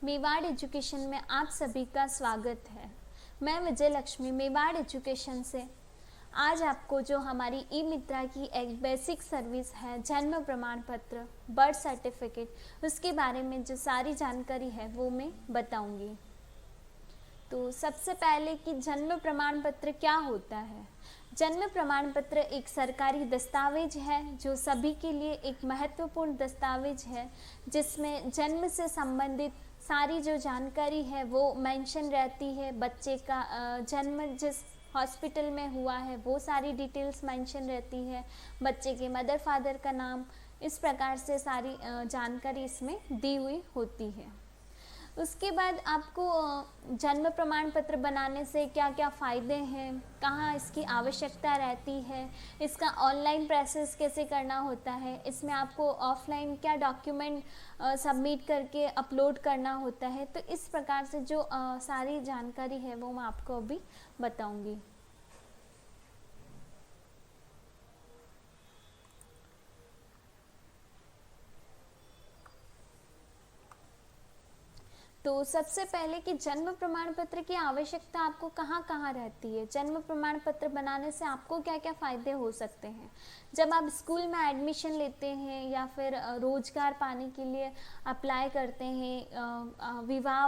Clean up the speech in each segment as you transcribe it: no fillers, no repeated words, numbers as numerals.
Mewar education में आप सभी का स्वागत है। मैं विजय लक्ष्मी मेवाड़ एजुकेशन से आज आपको जो हमारी ई मित्रा की एक बेसिक सर्विस है जन्म प्रमाण पत्र बर्थ सर्टिफिकेट, उसके बारे में जो सारी जानकारी है वो मैं बताऊंगी। तो सबसे पहले कि जन्म प्रमाण पत्र क्या होता है। जन्म प्रमाण पत्र एक सरकारी दस्तावेज है जो सभी के लिए एक महत्वपूर्ण दस्तावेज है, जिसमें जन्म से संबंधित सारी जो जानकारी है वो मेंशन रहती है। बच्चे का जन्म जिस हॉस्पिटल में हुआ है वो सारी डिटेल्स मेंशन रहती है, बच्चे के मदर फादर का नाम, इस प्रकार से सारी जानकारी इसमें दी हुई होती है। उसके बाद आपको जन्म प्रमाण पत्र बनाने से क्या क्या फ़ायदे हैं, कहाँ इसकी आवश्यकता रहती है, इसका ऑनलाइन प्रोसेस कैसे करना होता है, इसमें आपको ऑफलाइन क्या डॉक्यूमेंट सबमिट करके अपलोड करना होता है। तो इस प्रकार से जो सारी जानकारी है वो मैं आपको अभी बताऊंगी। तो सबसे पहले कि जन्म प्रमाण पत्र की आवश्यकता आपको कहाँ कहाँ रहती है, जन्म प्रमाण पत्र बनाने से आपको क्या क्या फ़ायदे हो सकते हैं। जब आप स्कूल में एडमिशन लेते हैं या फिर रोज़गार पाने के लिए अप्लाई करते हैं, विवाह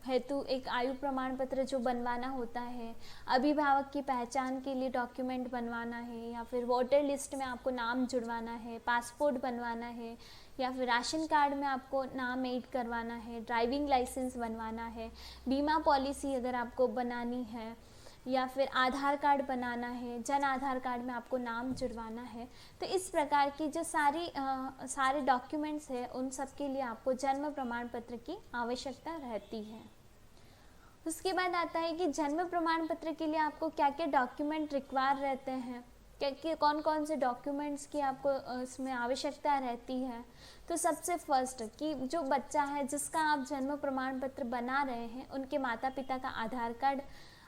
हेतु एक आयु प्रमाण पत्र जो बनवाना होता है, अभिभावक की पहचान के लिए डॉक्यूमेंट बनवाना है, या फिर वोटर लिस्ट में आपको नाम जुड़वाना है, पासपोर्ट बनवाना है, या फिर राशन कार्ड में आपको नाम ऐड करवाना है, ड्राइविंग लाइसेंस बनवाना है, बीमा पॉलिसी अगर आपको बनानी है, या फिर आधार कार्ड बनाना है, जन आधार कार्ड में आपको नाम जुड़वाना है। तो इस प्रकार की जो सारे डॉक्यूमेंट्स हैं उन सब के लिए आपको जन्म प्रमाण पत्र की आवश्यकता रहती है। उसके बाद आता है कि जन्म प्रमाण पत्र के लिए आपको क्या क्या डॉक्यूमेंट रिक्वायर रहते हैं, क्या कौन कौन से डॉक्यूमेंट्स की आपको इसमें आवश्यकता रहती है। तो सबसे फर्स्ट कि जो बच्चा है जिसका आप जन्म प्रमाण पत्र बना रहे हैं, उनके माता पिता का आधार कार्ड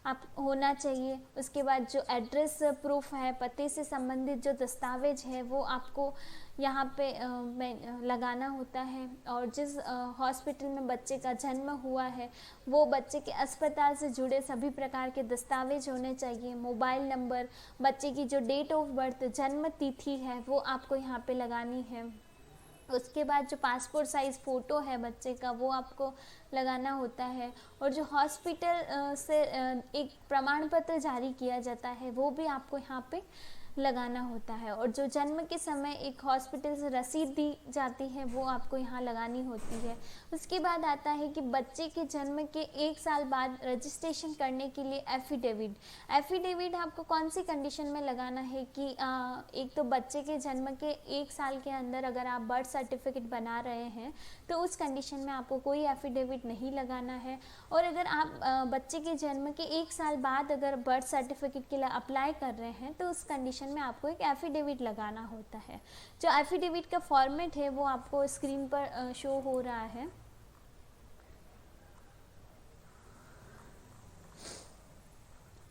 आप होना चाहिए। उसके बाद जो एड्रेस प्रूफ है, पते से संबंधित जो दस्तावेज है वो आपको यहाँ पे लगाना होता है। और जिस हॉस्पिटल में बच्चे का जन्म हुआ है वो बच्चे के अस्पताल से जुड़े सभी प्रकार के दस्तावेज होने चाहिए। मोबाइल नंबर, बच्चे की जो डेट ऑफ बर्थ, जन्म तिथि है वो आपको यहाँ पे लगानी है। उसके बाद जो पासपोर्ट साइज़ फ़ोटो है बच्चे का वो आपको लगाना होता है। और जो हॉस्पिटल से एक प्रमाण पत्र जारी किया जाता है वो भी आपको यहाँ पे लगाना होता है। और जो जन्म के समय एक हॉस्पिटल से रसीद दी जाती है वो आपको यहाँ लगानी होती है। उसके बाद आता है कि बच्चे के जन्म के 1 साल बाद रजिस्ट्रेशन करने के लिए एफिडेविट आपको कौन सी कंडीशन में लगाना है कि एक तो बच्चे के जन्म के 1 साल के अंदर अगर आप बर्थ सर्टिफिकेट बना रहे हैं तो उस कंडीशन में आपको कोई एफिडेविट नहीं लगाना है। और अगर आप बच्चे के जन्म के 1 साल बाद अगर बर्थ सर्टिफिकेट के लिए अप्लाई कर रहे हैं तो उस कंडीशन में आपको एक एफिडेविट लगाना होता है। जो एफिडेविट का फॉर्मेट है वो आपको स्क्रीन पर शो हो रहा है।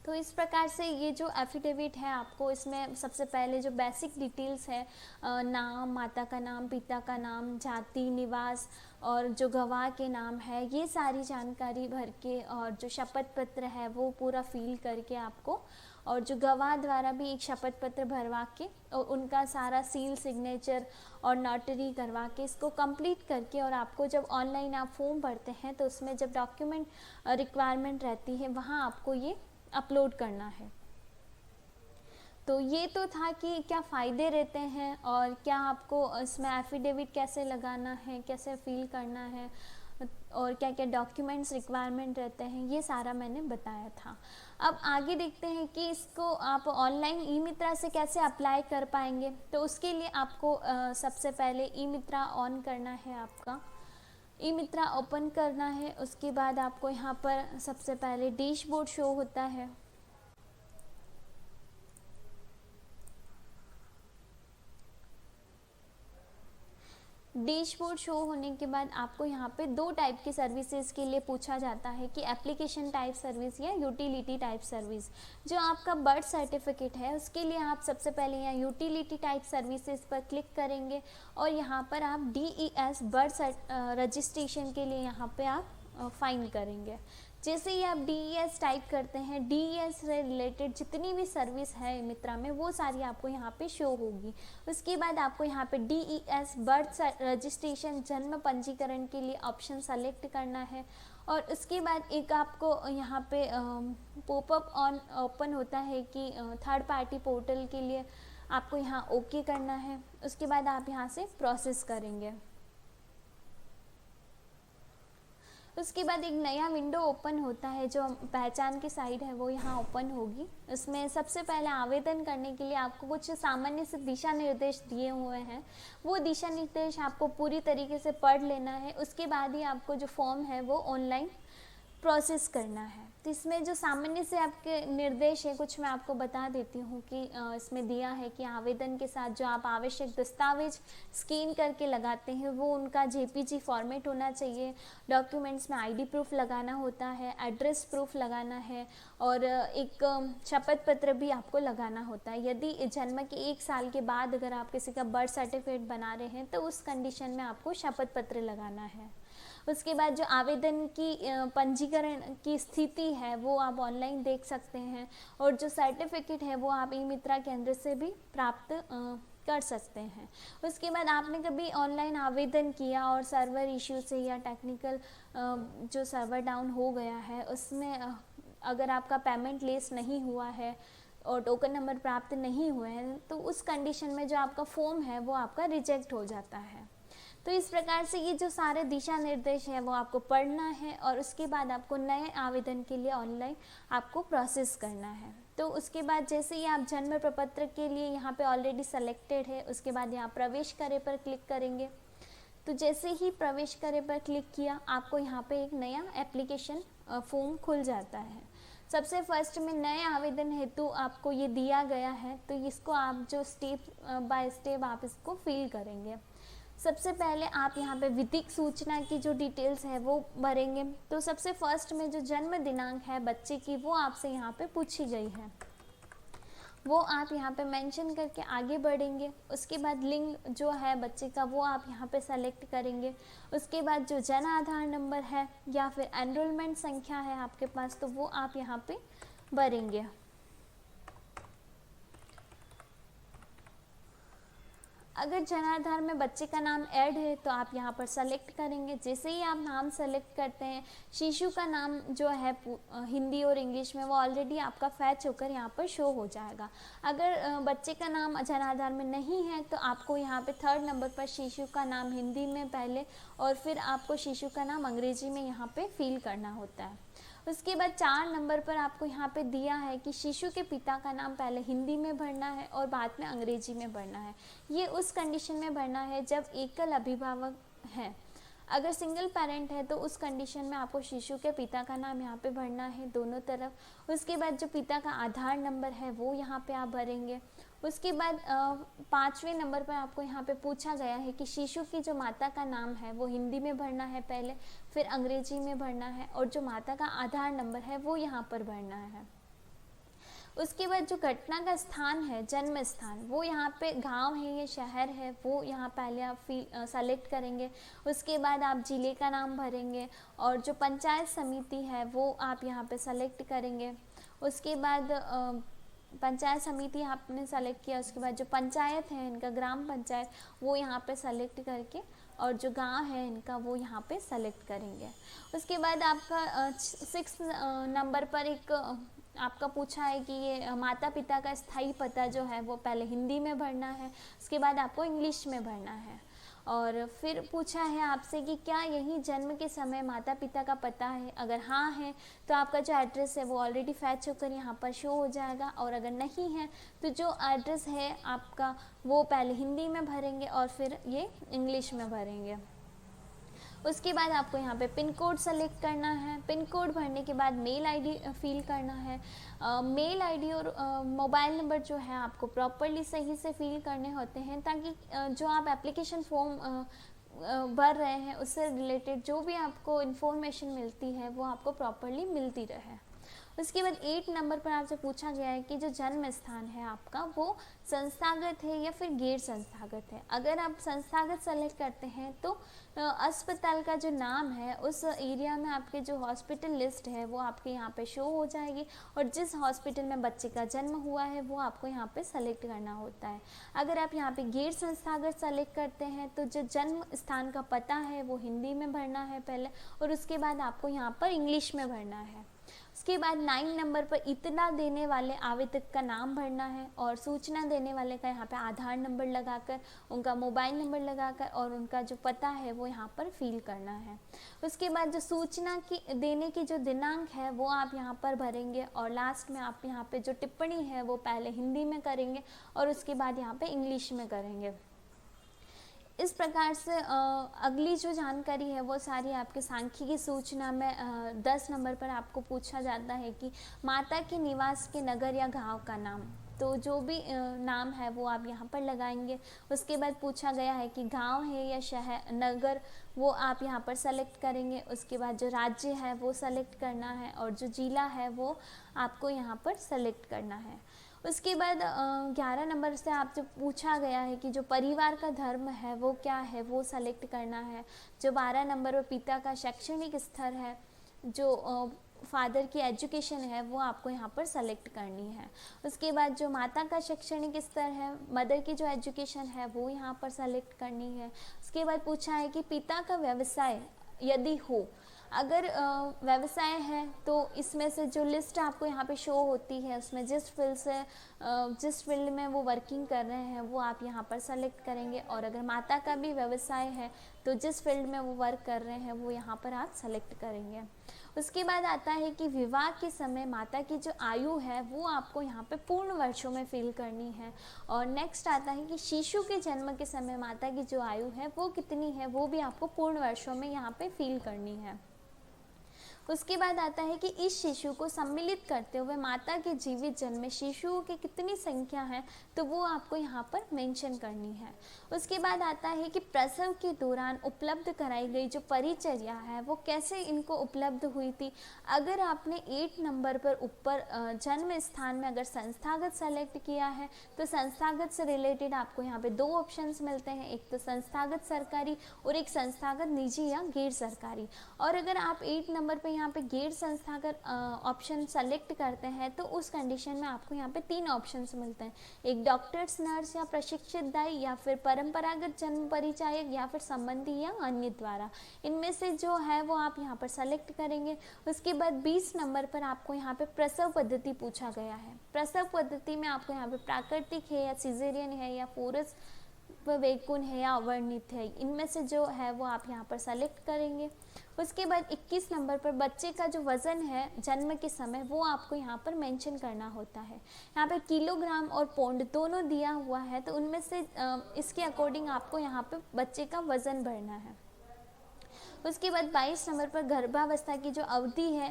तो इस प्रकार से ये जो एफिडेविट है आपको इसमें सबसे पहले जो बेसिक डिटेल्स है, नाम, माता का नाम, पिता का नाम, जाति, निवास और जो गवाह के नाम है, ये सारी जानकारी भर के, और जो शपथ पत्र है वो पूरा फिल करके आपको, और जो गवाह द्वारा भी एक शपथ पत्र भरवा के और उनका सारा सील, सिग्नेचर और नोटरी करवा के इसको कंप्लीट करके, और आपको जब ऑनलाइन आप फॉर्म भरते हैं तो उसमें जब डॉक्यूमेंट रिक्वायरमेंट रहती है वहाँ आपको ये अपलोड करना है। तो ये तो था कि क्या फ़ायदे रहते हैं और क्या आपको इसमें एफिडेविट कैसे लगाना है, कैसे फिल करना है, और क्या क्या डॉक्यूमेंट्स रिक्वायरमेंट रहते हैं, ये सारा मैंने बताया था। अब आगे देखते हैं कि इसको आप ऑनलाइन ई मित्रा से कैसे अप्लाई कर पाएंगे। तो उसके लिए आपको सबसे पहले ई मित्रा ऑन करना है, आपका ई मित्रा ओपन करना है। उसके बाद आपको यहाँ पर सबसे पहले डैशबोर्ड शो होता है। डैशबोर्ड शो होने के बाद आपको यहाँ पे 2 टाइप की सर्विसेज के लिए पूछा जाता है कि एप्लीकेशन टाइप सर्विस या यूटिलिटी टाइप सर्विस। जो आपका बर्थ सर्टिफिकेट है उसके लिए आप सबसे पहले यहाँ यूटिलिटी टाइप सर्विसेज पर क्लिक करेंगे और यहाँ पर आप DES बर्थ रजिस्ट्रेशन के लिए यहाँ पे आप फाइंड करेंगे। जैसे ही आप DES टाइप करते हैं, DES से रिलेटेड जितनी भी सर्विस है मित्रा में वो सारी आपको यहाँ पे शो होगी। उसके बाद आपको यहाँ पे DES बर्थ रजिस्ट्रेशन जन्म पंजीकरण के लिए ऑप्शन सेलेक्ट करना है। और उसके बाद एक आपको यहाँ पे पॉपअप ऑन ओपन होता है कि थर्ड पार्टी पोर्टल के लिए आपको यहाँ ओके करना है। उसके बाद आप यहाँ से प्रोसेस करेंगे। उसके बाद एक नया विंडो ओपन होता है, जो पहचान की साइड है वो यहाँ ओपन होगी। उसमें सबसे पहले आवेदन करने के लिए आपको कुछ सामान्य से दिशा निर्देश दिए हुए हैं, वो दिशा निर्देश आपको पूरी तरीके से पढ़ लेना है। उसके बाद ही आपको जो फॉर्म है वो ऑनलाइन प्रोसेस करना है। तो इसमें जो सामान्य से आपके निर्देश है कुछ मैं आपको बता देती हूँ कि इसमें दिया है कि आवेदन के साथ जो आप आवश्यक दस्तावेज स्कैन करके लगाते हैं वो उनका JPG फॉर्मेट होना चाहिए। डॉक्यूमेंट्स में ID प्रूफ लगाना होता है, एड्रेस प्रूफ लगाना है और एक शपथ पत्र भी आपको लगाना होता है। यदि जन्म के 1 साल के बाद अगर आप किसी का बर्थ सर्टिफिकेट बना रहे हैं तो उस कंडीशन में आपको शपथ पत्र लगाना है। उसके बाद जो आवेदन की पंजीकरण की स्थिति है वो आप ऑनलाइन देख सकते हैं और जो सर्टिफिकेट है वो आप ई-मित्रा केंद्र से भी प्राप्त कर सकते हैं। उसके बाद आपने कभी ऑनलाइन आवेदन किया और सर्वर इश्यू से या टेक्निकल जो सर्वर डाउन हो गया है उसमें अगर आपका पेमेंट लेस नहीं हुआ है और टोकन नंबर प्राप्त नहीं हुए हैं तो उस कंडीशन में जो आपका फॉर्म है वो आपका रिजेक्ट हो जाता है। तो इस प्रकार से ये जो सारे दिशा निर्देश है वो आपको पढ़ना है और उसके बाद आपको नए आवेदन के लिए ऑनलाइन आपको प्रोसेस करना है। तो उसके बाद जैसे ही आप जन्म प्रपत्र के लिए यहाँ पे ऑलरेडी सेलेक्टेड है, उसके बाद यहाँ प्रवेश करे पर क्लिक करेंगे। तो जैसे ही प्रवेश करे पर क्लिक किया आपको यहाँ पे एक नया एप्लीकेशन फॉर्म खुल जाता है। सबसे फर्स्ट में नए आवेदन हेतु आपको ये दिया गया है, तो इसको आप जो स्टेप बाय स्टेप आप इसको फिल करेंगे। सबसे पहले आप यहाँ पे विधिक सूचना की जो डिटेल्स है वो भरेंगे। तो सबसे फर्स्ट में जो जन्म दिनांक है बच्चे की वो आपसे यहाँ पे पूछी गई है, वो आप यहाँ पे मेंशन करके आगे बढ़ेंगे। उसके बाद लिंग जो है बच्चे का वो आप यहाँ पे सेलेक्ट करेंगे। उसके बाद जो जन आधार नंबर है या फिर एनरोलमेंट संख्या है आपके पास तो वो आप यहाँ पे भरेंगे। अगर जन आधार में बच्चे का नाम ऐड है तो आप यहाँ पर सेलेक्ट करेंगे। जैसे ही आप नाम सेलेक्ट करते हैं शिशु का नाम जो है हिंदी और इंग्लिश में वो ऑलरेडी आपका फैच होकर यहाँ पर शो हो जाएगा। अगर बच्चे का नाम जन आधार में नहीं है तो आपको यहाँ पे 3rd नंबर पर शिशु का नाम हिंदी में पहले और फिर आपको शिशु का नाम अंग्रेजी में यहाँ पे फिल करना होता है। उसके बाद 4 नंबर पर आपको यहाँ पे दिया है कि शिशु के पिता का नाम पहले हिंदी में भरना है और बाद में अंग्रेजी में भरना है। ये उस कंडीशन में भरना है जब एकल अभिभावक है। अगर सिंगल पेरेंट है तो उस कंडीशन में आपको शिशु के पिता का नाम यहाँ पे भरना है दोनों तरफ। उसके बाद जो पिता का आधार नंबर है वो यहाँ पे आप भरेंगे। उसके बाद 5वें नंबर पर आपको यहाँ पे पूछा गया है कि शिशु की जो माता का नाम है वो हिंदी में भरना है पहले, फिर अंग्रेजी में भरना है और जो माता का आधार नंबर है वो यहाँ पर भरना है। उसके बाद जो घटना का स्थान है जन्म स्थान वो यहाँ पे गांव है या शहर है वो यहाँ पहले आप सेलेक्ट करेंगे। उसके बाद आप जिले का नाम भरेंगे और जो पंचायत समिति है वो आप यहाँ पे सेलेक्ट करेंगे। उसके बाद पंचायत समिति आपने सेलेक्ट किया, उसके बाद जो पंचायत है इनका ग्राम पंचायत वो यहाँ पे सेलेक्ट करके और जो गांव है इनका वो यहाँ पे सेलेक्ट करेंगे। उसके बाद आपका 6 नंबर पर एक आपका पूछा है कि ये माता पिता का स्थायी पता जो है वो पहले हिंदी में भरना है, उसके बाद आपको इंग्लिश में भरना है। और फिर पूछा है आपसे कि क्या यही जन्म के समय माता पिता का पता है, अगर हाँ है तो आपका जो एड्रेस है वो ऑलरेडी फैच होकर यहाँ पर शो हो जाएगा और अगर नहीं है तो जो एड्रेस है आपका वो पहले हिंदी में भरेंगे और फिर ये इंग्लिश में भरेंगे। उसके बाद आपको यहाँ पे पिन कोड सेलेक्ट करना है। पिन कोड भरने के बाद मेल आईडी फिल करना है। मेल आईडी और मोबाइल नंबर जो है आपको प्रॉपरली सही से फिल करने होते हैं ताकि जो आप एप्लीकेशन फॉर्म भर रहे हैं उससे रिलेटेड जो भी आपको इन्फॉर्मेशन मिलती है वो आपको प्रॉपरली मिलती रहे। उसके बाद 8 नंबर पर आपसे पूछा गया है कि जो जन्म स्थान है आपका वो संस्थागत है या फिर गैर संस्थागत है। अगर आप संस्थागत सेलेक्ट करते हैं तो अस्पताल का जो नाम है उस एरिया में आपके जो हॉस्पिटल लिस्ट है वो आपके यहाँ पे शो हो जाएगी, और जिस हॉस्पिटल में बच्चे का जन्म हुआ है वो आपको यहाँ पे सेलेक्ट करना होता है। अगर आप यहाँ पे गैर संस्थागत सेलेक्ट करते हैं तो जो जन्म स्थान का पता है वो हिंदी में भरना है पहले, और उसके बाद आपको यहाँ पर इंग्लिश में भरना है। उसके बाद 9 नंबर पर इतना देने वाले आवेदक का नाम भरना है, और सूचना देने वाले का यहाँ पे आधार नंबर लगाकर, उनका मोबाइल नंबर लगाकर और उनका जो पता है वो यहाँ पर फिल करना है। उसके बाद जो सूचना की देने की जो दिनांक है वो आप यहाँ पर भरेंगे, और लास्ट में आप यहाँ पे जो टिप्पणी है वो पहले हिंदी में करेंगे और उसके बाद यहाँ पे इंग्लिश में करेंगे। इस प्रकार से अगली जो जानकारी है वो सारी आपके सांख्यिकी सूचना में 10 नंबर पर आपको पूछा जाता है कि माता के निवास के नगर या गांव का नाम। तो जो भी नाम है वो आप यहाँ पर लगाएंगे। उसके बाद पूछा गया है कि गांव है या शहर नगर, वो आप यहाँ पर सेलेक्ट करेंगे। उसके बाद जो राज्य है वो सेलेक्ट करना है, और जो जिला है वो आपको यहाँ पर सेलेक्ट करना है। उसके बाद 11 नंबर से आपसे पूछा गया है कि जो परिवार का धर्म है वो क्या है, वो सेलेक्ट करना है। जो 12 नंबर पर पिता का शैक्षणिक स्तर है, जो फादर की एजुकेशन है वो आपको यहाँ पर सेलेक्ट करनी है। उसके बाद जो माता का शैक्षणिक स्तर है, मदर की जो एजुकेशन है वो यहाँ पर सेलेक्ट करनी है। उसके बाद पूछा है कि पिता का व्यवसाय यदि हो, अगर व्यवसाय है तो इसमें से जो लिस्ट आपको यहाँ पे शो होती है उसमें जिस फील्ड में वो वर्किंग कर रहे हैं वो आप यहाँ पर सेलेक्ट करेंगे, और अगर माता का भी व्यवसाय है तो जिस फील्ड में वो वर्क कर रहे हैं वो यहाँ पर आप सेलेक्ट करेंगे। उसके बाद आता है कि विवाह के समय माता की जो आयु है वो आपको यहाँ पे पूर्ण वर्षों में फिल करनी है। और नेक्स्ट आता है कि शिशु के जन्म के समय माता की जो आयु है वो कितनी है, वो भी आपको पूर्ण वर्षों में यहाँ पे फिल करनी है। उसके बाद आता है कि इस शिशु को सम्मिलित करते हुए माता के जीवित जन्म में शिशुओं की कितनी संख्या है, तो वो आपको यहाँ पर मेंशन करनी है। उसके बाद आता है कि प्रसव के दौरान उपलब्ध कराई गई जो परिचर्या है वो कैसे इनको उपलब्ध हुई थी। अगर आपने 8 नंबर पर ऊपर जन्म स्थान में अगर संस्थागत सेलेक्ट किया है तो संस्थागत से रिलेटेड आपको यहाँ पे 2 ऑप्शंस मिलते हैं, एक तो संस्थागत सरकारी और एक संस्थागत निजी या गैर सरकारी। और अगर आप 8 नंबर पे यहाँ पे गैर संस्थागत ऑप्शन सेलेक्ट करते हैं तो उस कंडीशन में आपको यहाँ पे 3 ऑप्शंस मिलते हैं, एक डॉक्टर्स, नर्स या प्रशिक्षित दाई, या फिर परंपरागत जन्म परिचायक, या फिर संबंधी या अन्य द्वारा। इनमें से जो है वो आप यहाँ पर सेलेक्ट करेंगे। उसके बाद 20 नंबर पर आपको यहाँ पे प्रसव पद्धति पूछा गया है। प्रसव पद्धति में आपको यहाँ पे प्राकृतिक है या सिजेरियन है या फोरस वैकुन है या अवर्णित है, इनमें से जो है वो आप यहाँ पर सेलेक्ट करेंगे। उसके बाद 21 नंबर पर बच्चे का जो वज़न है जन्म के समय वो आपको यहाँ पर मेंशन करना होता है। यहाँ पे किलोग्राम और पौंड दोनों दिया हुआ है, तो उनमें से इसके अकॉर्डिंग आपको यहाँ पे बच्चे का वज़न भरना है। उसके बाद 22 नंबर पर गर्भावस्था की जो अवधि है,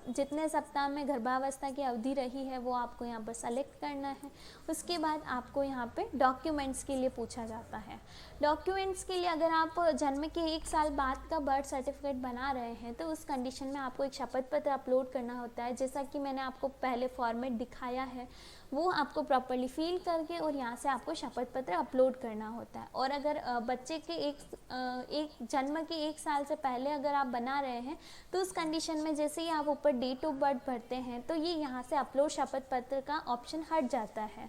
जितने सप्ताह में गर्भावस्था की अवधि रही है वो आपको यहाँ पर सेलेक्ट करना है। उसके बाद आपको यहाँ पे डॉक्यूमेंट्स के लिए पूछा जाता है। डॉक्यूमेंट्स के लिए अगर आप जन्म के 1 साल बाद का बर्थ सर्टिफिकेट बना रहे हैं तो उस कंडीशन में आपको एक शपथ पत्र अपलोड करना होता है। जैसा कि मैंने आपको पहले फॉर्मेट दिखाया है वो आपको प्रॉपर्ली फिल करके और यहाँ से आपको शपथ पत्र अपलोड करना होता है। और अगर बच्चे के एक जन्म के 1 साल से पहले अगर आप बना रहे हैं तो उस कंडीशन में जैसे ही आप ऊपर डेट ऑफ बर्थ भरते हैं तो ये यहाँ से अपलोड शपथ पत्र का ऑप्शन हट जाता है।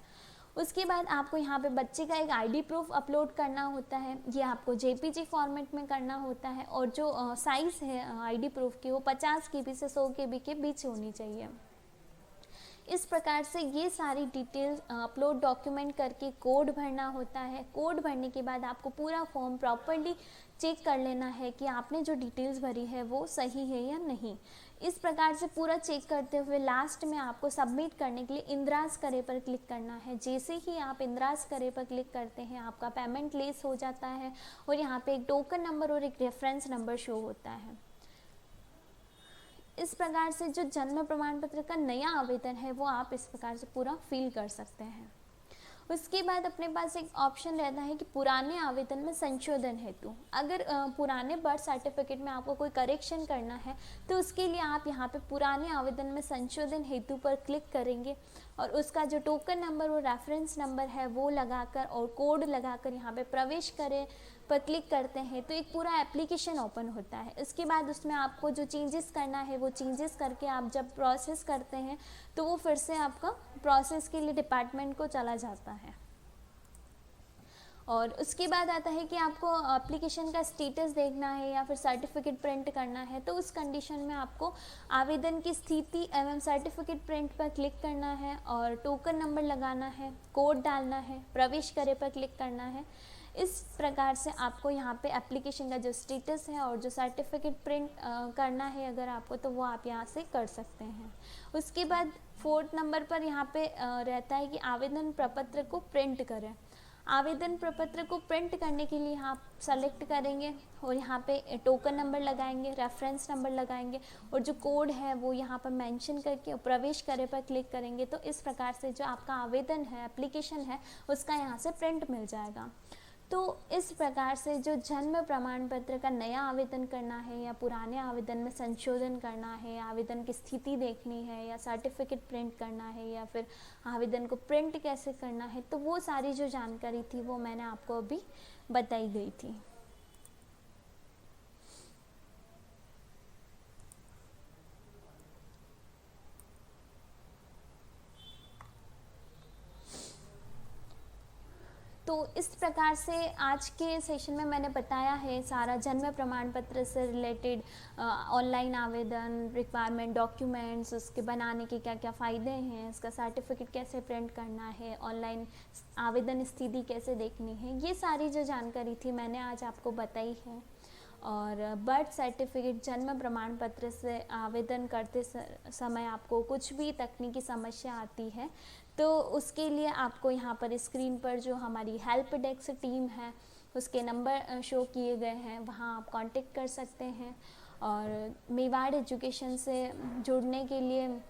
उसके बाद आपको यहाँ पे बच्चे का एक आईडी प्रूफ अपलोड करना होता है, ये आपको जेपीजी फॉर्मेट में करना होता है, और जो साइज़ है आईडी प्रूफ की वो 50 KB से 100 KB के बीच होनी चाहिए। इस प्रकार से ये सारी डिटेल्स अपलोड डॉक्यूमेंट करके कोड भरना होता है। कोड भरने के बाद आपको पूरा फॉर्म प्रॉपर्ली चेक कर लेना है कि आपने जो डिटेल्स भरी है वो सही है या नहीं। इस प्रकार से पूरा चेक करते हुए लास्ट में आपको सबमिट करने के लिए इंद्राज करे पर क्लिक करना है। जैसे ही आप इंद्राज करे पर क्लिक करते हैं आपका पेमेंट लेस हो जाता है और यहाँ पे एक टोकन नंबर और एक रेफरेंस नंबर शो होता है। इस प्रकार से जो जन्म प्रमाण पत्र का नया आवेदन है वो आप इस प्रकार से पूरा फिल कर सकते हैं। उसके बाद अपने पास एक ऑप्शन रहता है कि पुराने आवेदन में संशोधन हेतु। अगर पुराने बर्थ सर्टिफिकेट में आपको कोई करेक्शन करना है तो उसके लिए आप यहाँ पे पुराने आवेदन में संशोधन हेतु पर क्लिक करेंगे और उसका जो टोकन नंबर और रेफरेंस नंबर है वो लगाकर और कोड लगाकर यहाँ पे प्रवेश करें पर क्लिक करते हैं तो एक पूरा एप्लीकेशन ओपन होता है। इसके बाद उसमें आपको जो चेंजेस करना है वो चेंजेस करके आप जब प्रोसेस करते हैं तो वो फिर से आपका प्रोसेस के लिए डिपार्टमेंट को चला जाता है। और उसके बाद आता है कि आपको एप्लीकेशन का स्टेटस देखना है या फिर सर्टिफिकेट प्रिंट करना है तो उस कंडीशन में आपको आवेदन की स्थिति एवं सर्टिफिकेट प्रिंट पर क्लिक करना है और टोकन नंबर लगाना है, कोड डालना है, प्रवेश करें पर क्लिक करना है। इस प्रकार से आपको यहाँ पे एप्लीकेशन का जो स्टेटस है और जो सर्टिफिकेट प्रिंट करना है अगर आपको तो वो आप यहाँ से कर सकते हैं। उसके बाद 4th नंबर पर यहाँ पे रहता है कि आवेदन प्रपत्र को प्रिंट करें। आवेदन प्रपत्र को प्रिंट करने के लिए आप सेलेक्ट करेंगे और यहाँ पे टोकन नंबर लगाएंगे, रेफरेंस नंबर लगाएंगे और जो कोड है वो यहाँ पर मेंशन करके प्रवेश करें पर क्लिक करेंगे तो इस प्रकार से जो आपका आवेदन है, एप्लीकेशन है, उसका यहाँ से प्रिंट मिल जाएगा। तो इस प्रकार से जो जन्म प्रमाण पत्र का नया आवेदन करना है या पुराने आवेदन में संशोधन करना है, आवेदन की स्थिति देखनी है या सर्टिफिकेट प्रिंट करना है या फिर आवेदन को प्रिंट कैसे करना है, तो वो सारी जो जानकारी थी वो मैंने आपको अभी बताई गई थी। तो इस प्रकार से आज के सेशन में मैंने बताया है सारा जन्म प्रमाण पत्र से रिलेटेड ऑनलाइन आवेदन, रिक्वायरमेंट, डॉक्यूमेंट्स, उसके बनाने के क्या क्या फ़ायदे हैं, इसका सर्टिफिकेट कैसे प्रिंट करना है, ऑनलाइन आवेदन स्थिति कैसे देखनी है, ये सारी जो जानकारी थी मैंने आज आपको बताई है। और बर्थ सर्टिफिकेट जन्म प्रमाण पत्र से आवेदन करते समय आपको कुछ भी तकनीकी समस्या आती है तो उसके लिए आपको यहाँ पर स्क्रीन पर जो हमारी हेल्प डेस्क टीम है उसके नंबर शो किए गए हैं, वहाँ आप कांटेक्ट कर सकते हैं। और मेवाड़ एजुकेशन से जुड़ने के लिए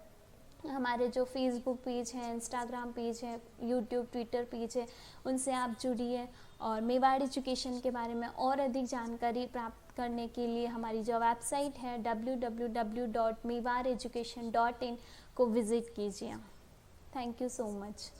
हमारे जो फेसबुक पेज है, इंस्टाग्राम पेज है, यूट्यूब, ट्विटर पेज है, उनसे आप जुड़िए। और मेवाड़ एजुकेशन के बारे में और अधिक जानकारी प्राप्त करने के लिए हमारी जो वेबसाइट है www.mewareducation.in को विज़िट कीजिए। Thank you so much.